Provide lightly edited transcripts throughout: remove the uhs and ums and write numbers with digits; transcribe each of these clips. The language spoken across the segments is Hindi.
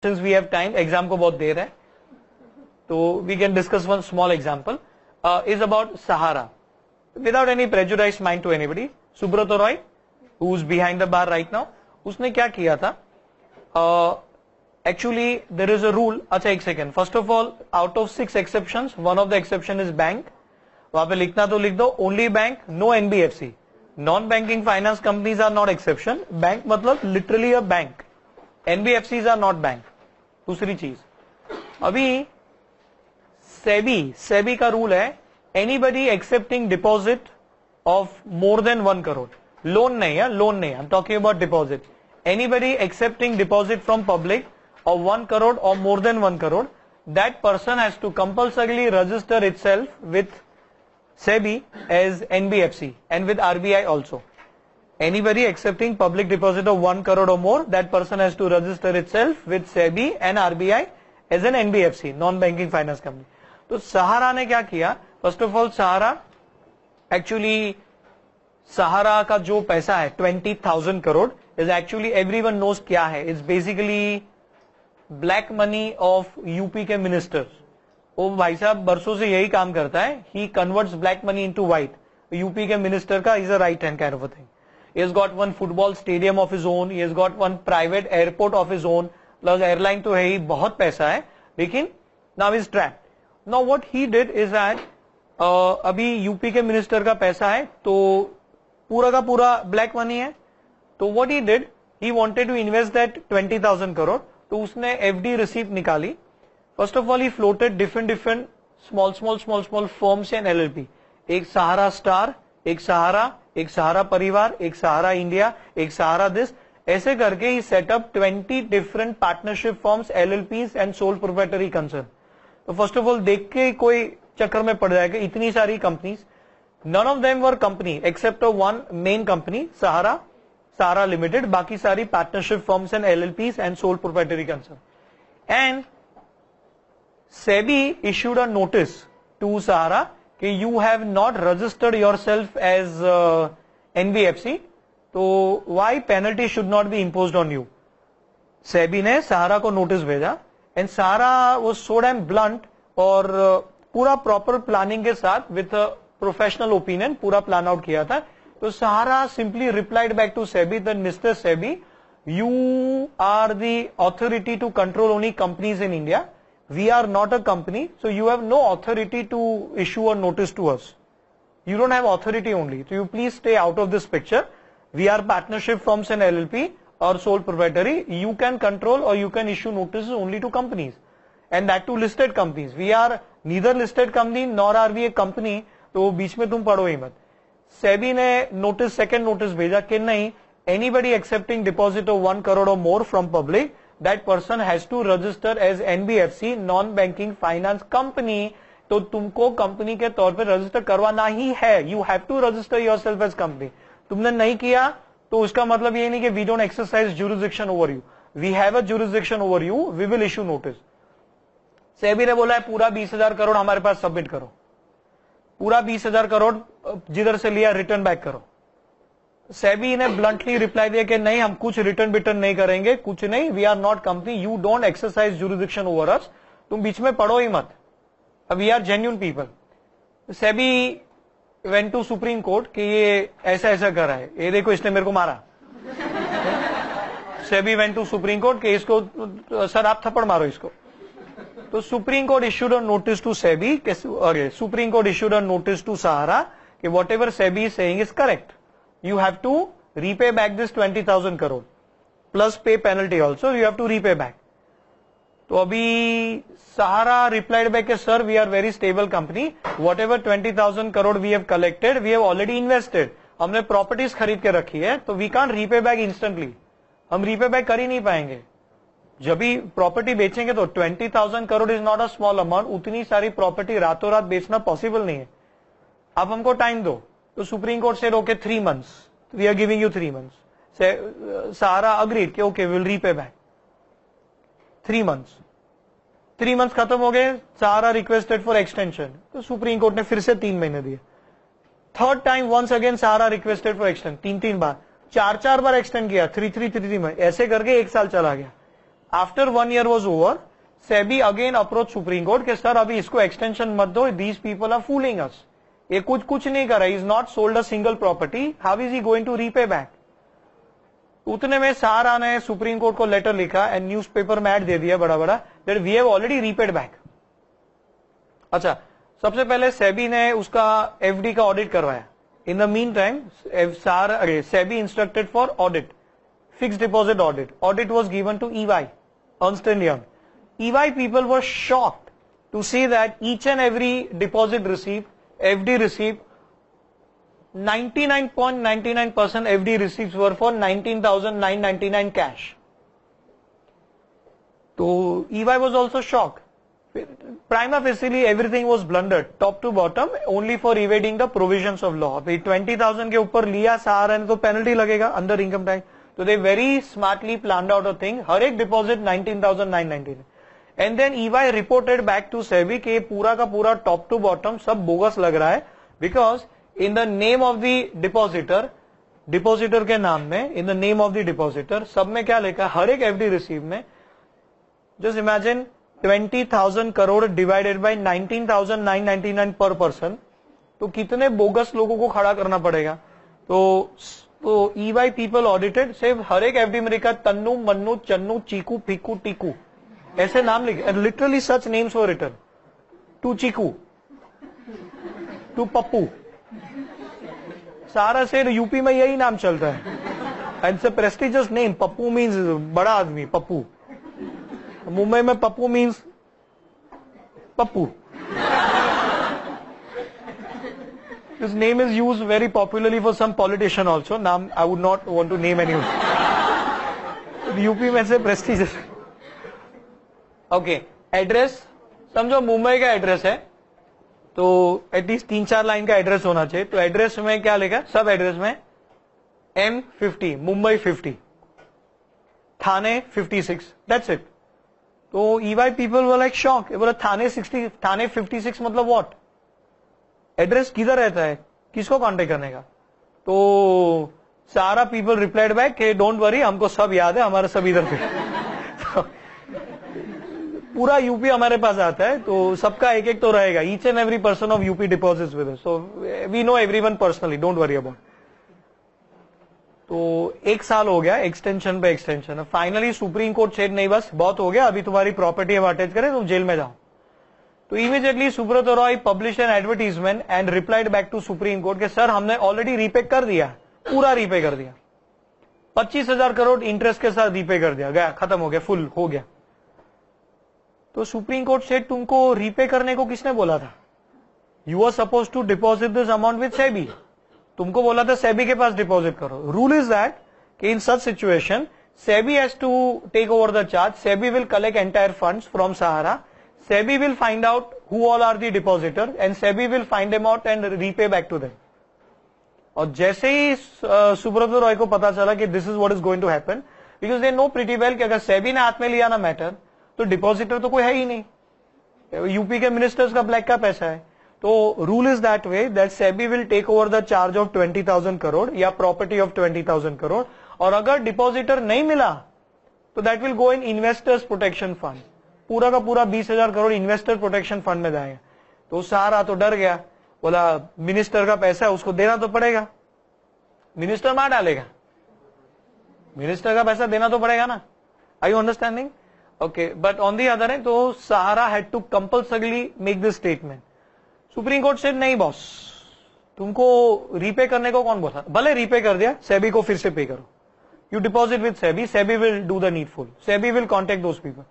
since we have time, exam को बहुत देर है, तो we can discuss one small example. Is about Sahara. Without any prejudiced mind to anybody, Subrata Roy, who's behind the bar right now, उसने क्या किया था? Actually, there is a rule. अच्छा एक second. First of all, out of 6 exceptions, one of the exception is bank. वहां पे लिखना तो लिख दो, only bank, no NBFC. Non-banking finance companies are not exception. Bank मतलब literally a bank. NBFCs are not bank. दूसरी चीज, अभी सेबी का रूल है, anybody accepting deposit of more than 1 crore, loan नहीं है, लोन नहीं, I am talking about deposit, anybody accepting deposit from public of 1 crore और more than 1 crore, that person has to compulsorily register itself with SEBI as NBFC and with RBI also. Anybody accepting public deposit of 1 crore or more, that person has to register itself with SEBI and RBI as an NBFC, non-banking finance company. तो सहारा ने क्या किया? फर्स्ट ऑफ ऑल सहारा का जो पैसा है 20,000 crore is actually everyone knows क्या है. It's basically black money of UP के मिनिस्टर्स. वो भाई साहब बरसों से यही काम करता है. He converts black money into white. UP के मिनिस्टर का is a right hand kind of a thing. He has got one football stadium of his own. He has got one private airport of his own. Plus airline तो है ही, बहुत पैसा है, लेकिन now is trapped. Now what he did is that अभी यूपी के मिनिस्टर का पैसा है तो पूरा का पूरा ब्लैक मनी है. तो what he did, he wanted to invest that 20,000 crore. तो उसने FD रिसीप्ट निकाली. First of all he floated different small firms and LLP. एक सहारा स्टार, एक सहारा परिवार, एक सहारा इंडिया, एक सहारा दिस, ऐसे करके ही setup 20 different partnership firms, LLPs and sole proprietary concern. तो फर्स्ट ऑफ ऑल देख के कोई चक्कर में पड़ जाएगा, इतनी सारी companies, none of them were company except one main company Sahara limited. बाकी सारी partnership firms and LLPs and sole proprietary concern. And SEBI issued a notice to Sahara कि you have not registered yourself as NBFC, तो why penalty should not be imposed on you. SEBI ने सहारा को नोटिस भेजा and Sahara was so damn blunt और पूरा प्रॉपर प्लानिंग के साथ विथ प्रोफेशनल ओपिनियन पूरा प्लान आउट किया था. तो Sahara simply replied back to SEBI that mister SEBI, you are the authority to control only companies in India. We are not a company, so you have no authority to issue a notice to us. You don't have authority only. So you please stay out of this picture. We are partnership firms and LLP or sole proprietary. You can control or you can issue notices only to companies, and that to listed companies. We are neither listed company nor are we a company. तो बीच में तुम पढ़ो ही मत. सेबी ने नोटिस, सेकेंड नोटिस भेजा कि नहीं, anybody accepting deposit of 1 crore or more from public, that person has to register as NBFC, non-banking finance company. तो तुमको कंपनी के तौर पे रजिस्टर करवाना ही है. You have to register yourself as company. तुमने नहीं किया तो उसका मतलब ये नहीं कि we don't exercise jurisdiction over you. We have a jurisdiction over you, we will issue notice. SEBI ने बोला है पूरा 20,000 करोड़ हमारे पास सबमिट करो, पूरा 20,000 करोड़ जिधर से लिया रिटर्न बैक करो. सेबी ने ब्लंटली रिप्लाई दिया कि नहीं, हम कुछ रिटर्न बिटर्न नहीं करेंगे, कुछ नहीं, we are not company, you don't exercise jurisdiction over us. तुम बीच में पढ़ो ही मत. We are genuine people. SEBI went to supreme court कि ये ऐसा ऐसा कर रहा है, ये देखो इसने मेरे को मारा. SEBI went to supreme court कि इसको सर आप थप्पड़ मारो इसको. तो Supreme Court issued a notice to SEBI, Supreme Court issued a notice to Sahara कि whatever SEBI is saying is correct. You have to repay back this 20,000 crore plus pay penalty also. You have to repay back. तो अभी सहारा replied back कि sir we are very stable company. Whatever 20,000 crore we have collected, we have already invested. हमने properties खरीद के रखी है, तो we can't repay back instantly. हम repay back कर ही नहीं पाएंगे. जब भी प्रॉपर्टी बेचेंगे तो 20,000 crore is not a small amount. उतनी सारी प्रॉपर्टी रातों रात बेचना पॉसिबल नहीं है. आप हमको टाइम दो. तो सुप्रीम कोर्ट से okay 3 months, we are giving you 3 months. Sahara agreed कि okay will repay back. 3 months खत्म हो गए. सहारा रिक्वेस्टेड फॉर एक्सटेंशन, तो सुप्रीम कोर्ट ने फिर से 3 महीने दिए. Third time once again Sahara requested for extend, 3 बार, 4 बार एक्सटेंड किया. 3 मंथ, ऐसे करके 1 साल चला गया. After 1 year was over, SEBI again approach supreme court के सर अभी इसको एक्सटेंशन मत दो, these people are fooling us, ये कुछ नहीं कर रहा, is not sold a single property, how is he going to repay back. उतने में सारा ने सुप्रीम कोर्ट को लेटर लिखा एंड न्यूज़पेपर में ऐड दे दिया बड़ा बड़ा that we have already repaid back. अच्छा, सबसे पहले सेबी ने उसका एफडी का ऑडिट करवाया। In the mean time SEBI instructed for audit, fixed deposit audit. Audit was given to EY, Ernst and Young. EY people were shocked to see that each and every deposit receipt, FD receipt, 99.99% FD receipts were for 19,999 cash. So EY was also shocked. Prima facie everything was blundered, top to bottom, only for evading the provisions of law. भाई 20,000 के ऊपर लिया सहारा ने तो पेनल्टी लगेगा अंडर इनकम टैक्स, तो they very smartly planned out a thing, हर एक deposit 19,999 and then EY reported back to SEBI कि पूरा का पूरा टॉप टू बॉटम सब बोगस लग रहा है, because in the name of the depositor, depositor के नाम में, in the name of the depositor सब में क्या लिखा, हर एक FD रिसीव में, just imagine 20,000 crore divided by 19,999 per person, तो कितने बोगस लोगों को खड़ा करना पड़ेगा। तो EY पीपल ऑडिटेड, सिर्फ हर एक FD में लिखा तन्नू, मन्नू, चन्नू, चीकू, फिकू, टीकू, ऐसे नाम लिखे, literally such names were written, to Chiku, to Pappu, सारा से यूपी में यही नाम चलता है, it's a prestigious name. Pappu means बड़ा आदमी, पप्पू। मुंबई में Pappu means Pappu. This name is use very popularly for some politician also, नाम I would not want to name any. UP में से प्रेस्टिजियस। ओके, एड्रेस समझो मुंबई का एड्रेस है, तो एटलीस्ट 3-4 लाइन का एड्रेस होना चाहिए। तो एड्रेस में क्या लिखा, सब एड्रेस में M50, Mumbai 50, Thane 56, that's it. तो EY people were like shock, बोला थाने 60, थाने 56 मतलब व्हाट, एड्रेस किधर रहता है, किसको कांटेक्ट करने का। तो सारा पीपल रिप्लाइड बैक कि डोंट वरी, हमको सब याद है, हमारा सब इधर पे। तो पूरा यूपी हमारे पास आता है, तो सबका एक एक तो रहेगा, each and every person of UP deposits with us, so we know everyone personally, don't worry about. तो 1 साल हो गया एक्सटेंशन पे extension, finally supreme court said नहीं बस बहुत हो गया, अभी तुम्हारी प्रॉपर्टी हम अटैच करें, तुम जेल में जाओ। तो immediately Subrata Roy publish an advertisement and replied back to supreme court के सर हमने ऑलरेडी रीपे कर दिया, पूरा रीपे कर दिया, 25,000 करोड़ इंटरेस्ट के साथ रीपे कर दिया, गया खत्म हो गया, फुल हो गया। तो सुप्रीम कोर्ट से तुमको रीपे करने को किसने बोला था, you are suppose to deposit this amount with SEBI, तुमको बोला था सेबी के पास डिपॉजिट करो। रूल इज दैट कि in such situation SEBI has to take over the charge, SEBI will collect entire funds from Sahara, SEBI will find out who all are the depositor and SEBI will find them out and repay back to them. और जैसे ही सुब्रत रॉय को पता चला कि this is what is going to happen, because they know pretty well कि अगर सेबी ने हाथ में लिया ना मैटर, तो डिपॉजिटर तो कोई है ही नहीं, यूपी के मिनिस्टर्स का ब्लैक का पैसा है। तो rule is that way that SEBI will take over the charge of 20,000 crore या प्रॉपर्टी ऑफ 20,000 करोड़, और अगर डिपॉजिटर नहीं मिला तो that will go in investors protection fund, पूरा का पूरा 20,000 करोड़ इन्वेस्टर प्रोटेक्शन फंड में जाएगा। तो सारा तो डर गया, बोला मिनिस्टर का पैसा है उसको देना तो पड़ेगा, मिनिस्टर मार डालेगा, मिनिस्टर का पैसा देना तो पड़ेगा ना। Are you understanding? Okay, but on the other hand तो Sahara had to compulsorily make this statement. Supreme court से नहीं बॉस, तुमको रीपे करने को कौन बोला, भले रीपे कर दिया, सेबी को फिर से पे करो, you deposit with SEBI, SEBI will do the needful, SEBI will contact those people.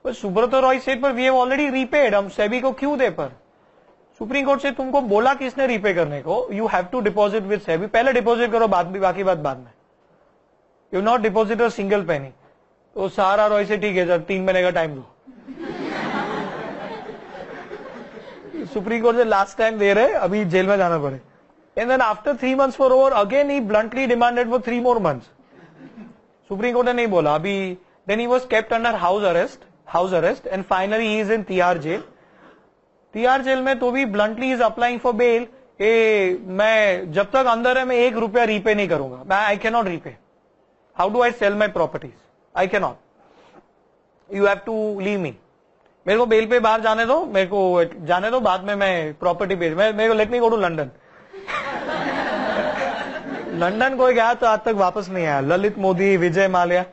But Subrata Roy said पर वी हैव ऑलरेडी रीपेड, हम सेबी को क्यों दे पर। सुप्रीम कोर्ट से तुमको बोला किसने रीपे करने को, you have to deposit with SEBI, पहले डिपॉजिट करो, बाद में बाकी बात बाद में, you not deposit a single penny. तो सहारा रॉय से ठीक है सर 3 महीने का टाइम दो, सुप्रीम कोर्ट से लास्ट टाइम दे रहे, अभी जेल में जाना पड़े। And then after 3 months for over again he bluntly demanded for 3 more months। Supreme court ने नहीं बोला अभी, then he was kept under house arrest and finally he is in Tihar jail. Tihar jail में तो भी bluntly is applying for bail, मैं जब तक अंदर है मैं 1 रुपया रीपे नहीं करूंगा, मैं I can not repay, how do I sell my properties, I can not. You have to leave me, मेरे को बेल पे बाहर जाने दो, मेरे को जाने दो, बाद में मैं प्रॉपर्टी पेज मेरे को let me go to London. London कोई गया तो आज तक वापस नहीं आया, ललित मोदी, विजय माल्या,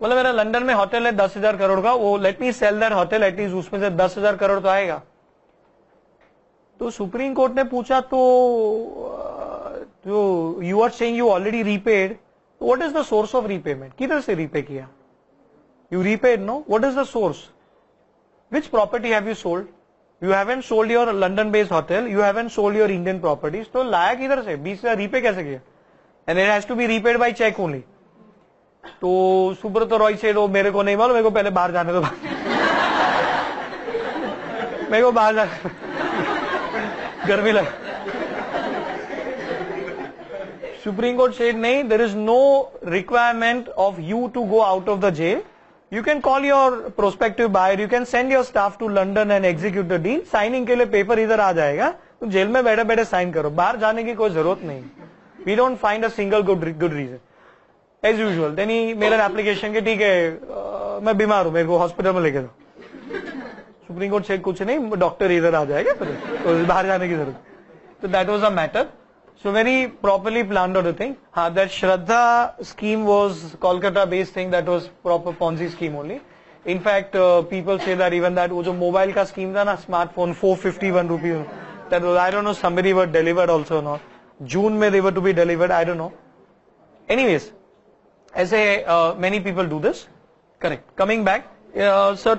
बोला मेरा लंदन में होटल है 10,000 करोड़ का, वो let me sell that hotel, at least उसमें से 10,000 करोड़ तो आएगा। तो सुप्रीम कोर्ट ने पूछा तो you are saying you already repaid, what is the source of repayment, किधर से रीपे किया, you repaid no, what is the source, which property have you sold, you haven't sold your London based hotel, you haven't sold your Indian properties, तो लाया किधर से, 20,000 रीपे कैसे किया, and it has to be repaid by cheque only. तो सुब्रत रॉय से मेरे को नहीं मालूम, मेरे को पहले बाहर जाने दो, मेरे को बाहर जाने, गर्मी लग। सुप्रीम कोर्ट सेड नहीं, there is no requirement of you to go out of the jail, you can call your prospective buyer, you can send your staff to London and execute the deal, signing के लिए पेपर इधर आ जाएगा, तो जेल में बैठे बैठे साइन करो, बाहर जाने की कोई जरूरत नहीं। We don't find a single good reason as usual. Then he मेरा एप्लीकेशन के ठीक है मैं बीमार हूं, मेरे को हॉस्पिटल में लेके दो, सुप्रीम कोर्ट से कुछ नहीं, डॉक्टर इधर आ जाएगा, तो बाहर जाने की जरूरत। तो that was a matter, so very properly planned out the thing. That Shraddha scheme was Kolkata based thing, that was proper Ponzi scheme only. In fact, people say that even that वो जो mobile का scheme था ना, smartphone 451 rupees, that was, I don't know, somebody were delivered also or not. June में they were to be delivered, I don't know. Anyways, ऐसे many people do this. Correct. Coming back, certain